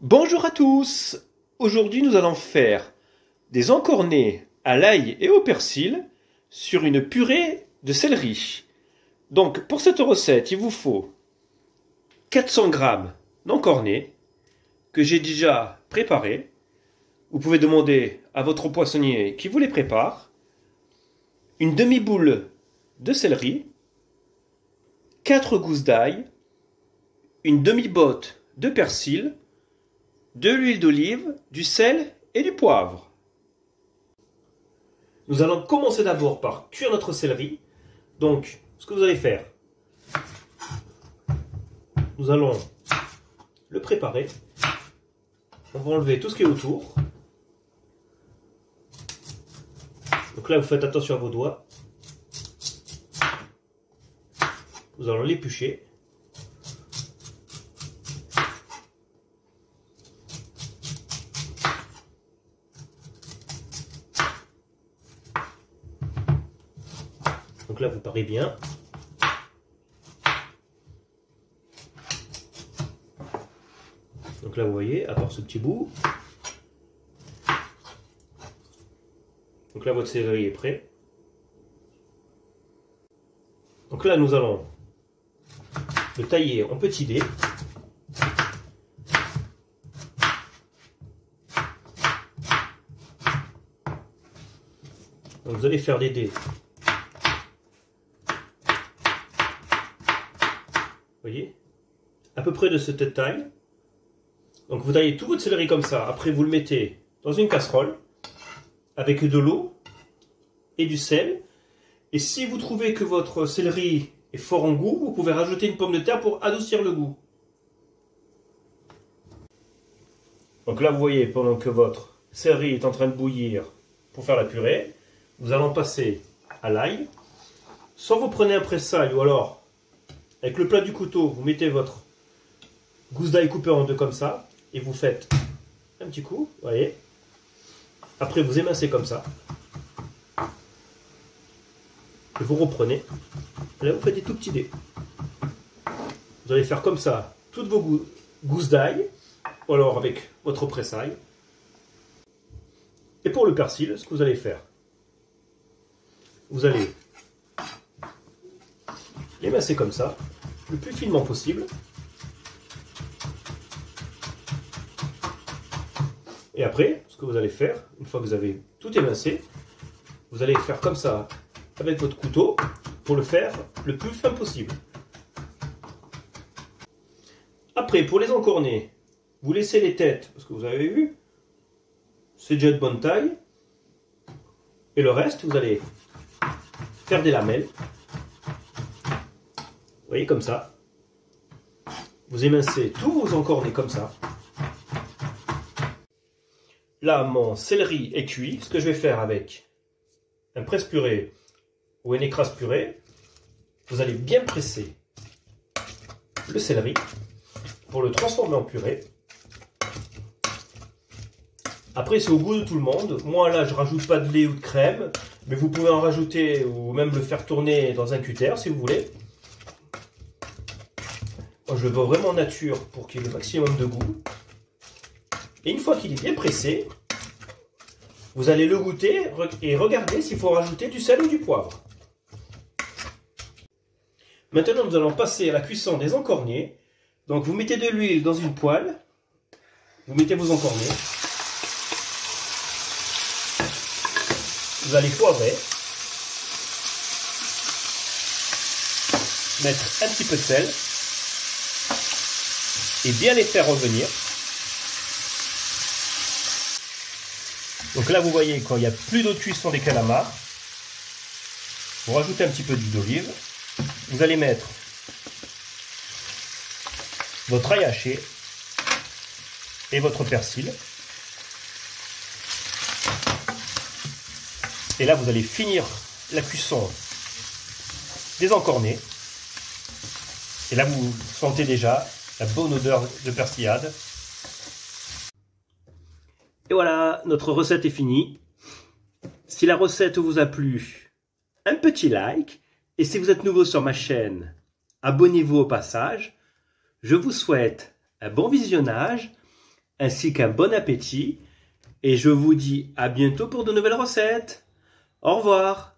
Bonjour à tous! Aujourd'hui nous allons faire des encornets à l'ail et au persil sur une purée de céleri. Donc pour cette recette il vous faut 400 g d'encornets que j'ai déjà préparés. Vous pouvez demander à votre poissonnier qui vous les prépare. Une demi-boule de céleri, 4 gousses d'ail, une demi-botte de persil, de l'huile d'olive, du sel et du poivre. Nous allons commencer d'abord par cuire notre céleri. Donc, ce que vous allez faire, nous allons le préparer. On va enlever tout ce qui est autour. Donc là, vous faites attention à vos doigts. Nous allons l'éplucher. Donc là, vous parez bien. Donc là, vous voyez, à part ce petit bout. Donc là, votre céleri est prêt. Donc là, nous allons le tailler en petits dés. Donc vous allez faire des dés. Vous voyez, à peu près de cette taille. Donc vous taillez tout votre céleri comme ça. Après vous le mettez dans une casserole avec de l'eau et du sel. Et si vous trouvez que votre céleri est fort en goût, vous pouvez rajouter une pomme de terre pour adoucir le goût. Donc là vous voyez, pendant que votre céleri est en train de bouillir pour faire la purée, nous allons passer à l'ail. Soit vous prenez un presse-ail ou alors avec le plat du couteau, vous mettez votre gousse d'ail coupée en deux comme ça et vous faites un petit coup, vous voyez. Après vous émincez comme ça. Et vous reprenez. Et là vous faites des tout petits dés. Vous allez faire comme ça toutes vos gousses d'ail ou alors avec votre presse-ail. Et pour le persil, ce que vous allez faire, vous allez l'émincer comme ça, le plus finement possible. Et après, ce que vous allez faire, une fois que vous avez tout émincé, vous allez faire comme ça avec votre couteau pour le faire le plus fin possible. Après, pour les encornets, vous laissez les têtes, parce que vous avez vu, c'est déjà de bonne taille. Et le reste, vous allez faire des lamelles. Vous voyez, comme ça. Vous émincez tous vos encornets comme ça. Là, mon céleri est cuit. Ce que je vais faire avec un presse-purée ou un écrase-purée, vous allez bien presser le céleri pour le transformer en purée. Après, c'est au goût de tout le monde. Moi, là, je rajoute pas de lait ou de crème, mais vous pouvez en rajouter ou même le faire tourner dans un cutter si vous voulez. Moi, je le veux vraiment nature pour qu'il y ait le maximum de goût. Et une fois qu'il est bien pressé, vous allez le goûter et regarder s'il faut rajouter du sel ou du poivre. Maintenant, nous allons passer à la cuisson des encornets. Donc, vous mettez de l'huile dans une poêle. Vous mettez vos encornets. Vous allez poivrer. Mettre un petit peu de sel. Et bien les faire revenir. Donc là, vous voyez, quand il n'y a plus d'eau de cuisson des calamars, vous rajoutez un petit peu d'huile d'olive. Vous allez mettre votre ail haché et votre persil. Et là, vous allez finir la cuisson des encornets. Et là, vous sentez déjà la bonne odeur de persillade. Et voilà, notre recette est finie. Si la recette vous a plu, un petit like. Et si vous êtes nouveau sur ma chaîne, abonnez-vous au passage. Je vous souhaite un bon visionnage ainsi qu'un bon appétit. Et je vous dis à bientôt pour de nouvelles recettes. Au revoir.